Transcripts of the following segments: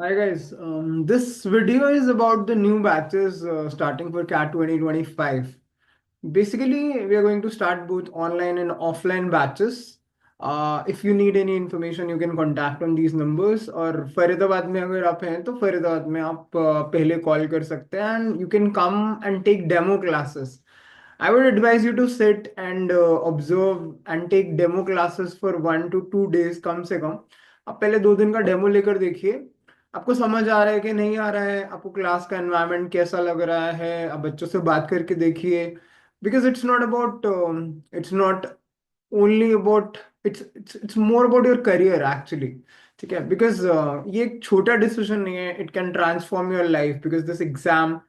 Hi guys, this video is about the new batches starting for CAT 2025. Basically, we are going to start both online and offline batches. If you need any information, you can contact on these numbers. और फरीदाबाद में अगर आप हैं तो फरीदाबाद में आप पहले call कर सकते हैं and you can come and take demo classes. I would advise you to sit and observe and take demo classes for 1 to 2 days कम से कम. आप पहले 2 दिन का डेमो लेकर देखिए. आपको समझ आ रहा है कि नहीं आ रहा है, आपको क्लास का एनवायरनमेंट कैसा लग रहा है, आप बच्चों से बात करके देखिए. Because it's not about it's not only about it's more about your career actually. ठीक है, because ये एक छोटा डिसीजन नहीं है, it can transform your life. Because this exam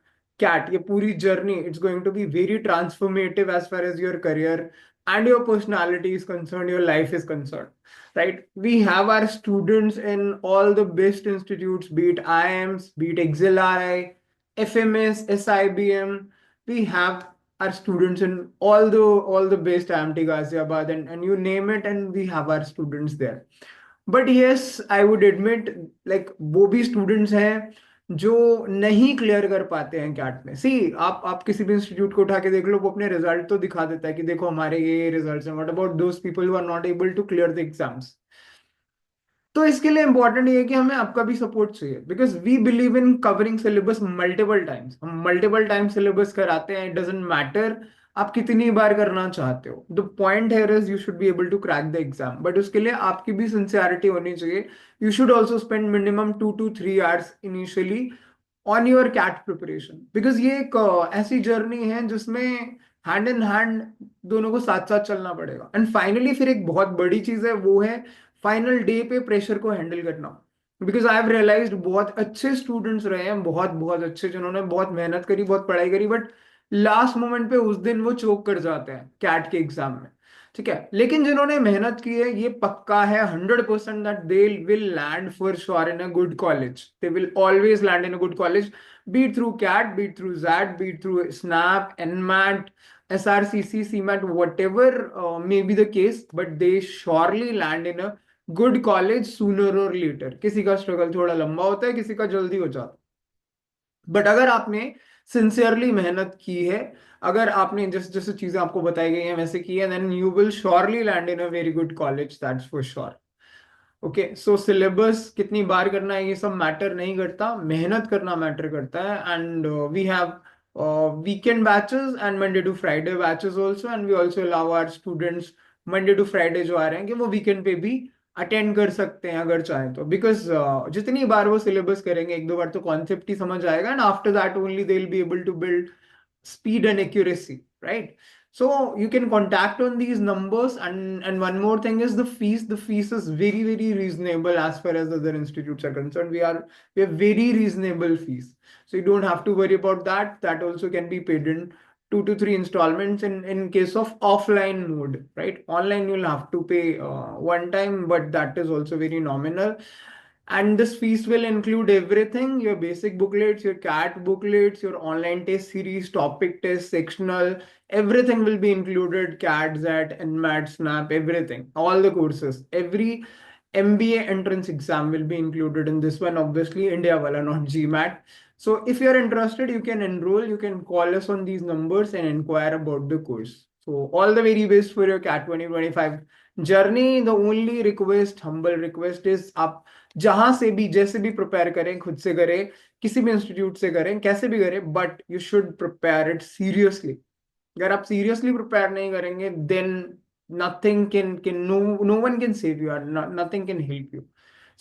CAT, ये पूरी journey, it's going to be very transformative as far as your career and your personality is concerned, your life is concerned, right? We have our students in all the best institutes, be it IIMs, be it XLRI, FMS, SIBM. We have our students in all the best IMT Ghaziabad, and you name it, and we have our students there. But yes, I would admit, like वो भी students हैं जो नहीं clear कर पाते हैं cat में. सी आप किसी भी इंस्टीट्यूट को उठा के देख लो, वो अपने रिजल्ट तो दिखा देता है कि देखो हमारे ये रिजल्ट्स हैं. What about those people who are not able to clear the exams? तो इसके लिए इंपॉर्टेंट ये है कि हमें आपका भी सपोर्ट चाहिए. Because we believe in covering syllabus multiple times. हम मल्टीपल टाइम सिलेबस कराते हैं. इट डजेंट मैटर आप कितनी बार करना चाहते हो. The point here is you should be able to crack the exam. But उसके लिए आपकी भी सिंसियरिटी होनी चाहिए. You should also spend minimum 2 to 3 hours initially on your CAT preparation. Because ये एक ऐसी जर्नी है जिसमें हैंड इन हैंड दोनों को साथ साथ चलना पड़ेगा. एंड फाइनली फिर एक बहुत बड़ी चीज है, वो है फाइनल डे पे प्रेशर को हैंडल करना. बिकॉज आई हैव रियलाइज्ड बहुत अच्छे स्टूडेंट्स रहे हैं, बहुत बहुत अच्छे, जिन्होंने बहुत मेहनत करी, बहुत पढ़ाई करी, बट लास्ट मोमेंट पे उस दिन वो चोक कर जाते हैं कैट के एग्जाम में. ठीक है, लेकिन जिन्होंने मेहनत की है, ये पक्का है 100% that they will land for sure in a good college. They will always land in a good college, be it through CAT, be it through ZAT, be it through SNAP, NMAT, SRCC, CMAT, whatever may be the case, but they surely land in a good college sooner और letter. किसी का struggle थोड़ा लंबा होता है, किसी का जल्दी हो जाता है. बट अगर आपने सिंसियरली मेहनत की है, अगर आपने जैसे जैसे चीजें आपको बताई गई हैं वैसे की है, then you will surely land in a very good college, that's for sure. Okay, so syllabus कितनी बार करना है ये सब मैटर नहीं करता, मेहनत करना मैटर करता है. And we have weekend batches and Monday to Friday batches also. And we also allow our students Monday to Friday जो आ रहे हैं कि वो वीकेंड पे भी अटेंड कर सकते हैं अगर चाहें तो. बिकॉज जितनी बार वो सिलेबस करेंगे, एक दो बार तो कॉन्सेप्ट ही समझ आएगा, and after that only they will be able to build speed and accuracy, right? So you can contact on these numbers. And one more thing is the fees. The fees is very very reasonable as far as other institutes are concerned. We have very reasonable fees, so you don't have to worry about that. That also can be paid in 2 to 3 installments in case of offline mode, right? Online you'll have to pay one time, but that is also very nominal. And this fees will include everything: your basic booklets, your CAT booklets, your online test series, topic test, sectional, everything will be included. CAT, ZAT, NMAT, SNAP, everything, all the courses, every MBA entrance exam will be included in this one. Obviously, India wala, not GMAT. So if you're interested, you can enroll, you can call us on these numbers and inquire about the course. So all the very best for your CAT 2025 journey. The only request, humble request is आप जहां से भी जैसे भी prepare करें, खुद से करें, किसी भी इंस्टीट्यूट से करें, कैसे भी करें, but you should prepare it seriously. अगर आप सीरियसली प्रिपेयर नहीं करेंगे, then nothing can no one can save you, or nothing can help you.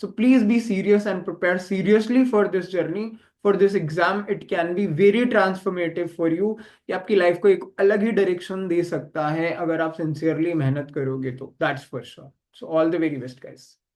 So please be serious and prepare seriously for this journey, for this exam. It can be very transformative for you. ये आपकी life को एक अलग ही direction दे सकता है अगर आप sincerely मेहनत करोगे तो. That's for sure. So all the very best guys.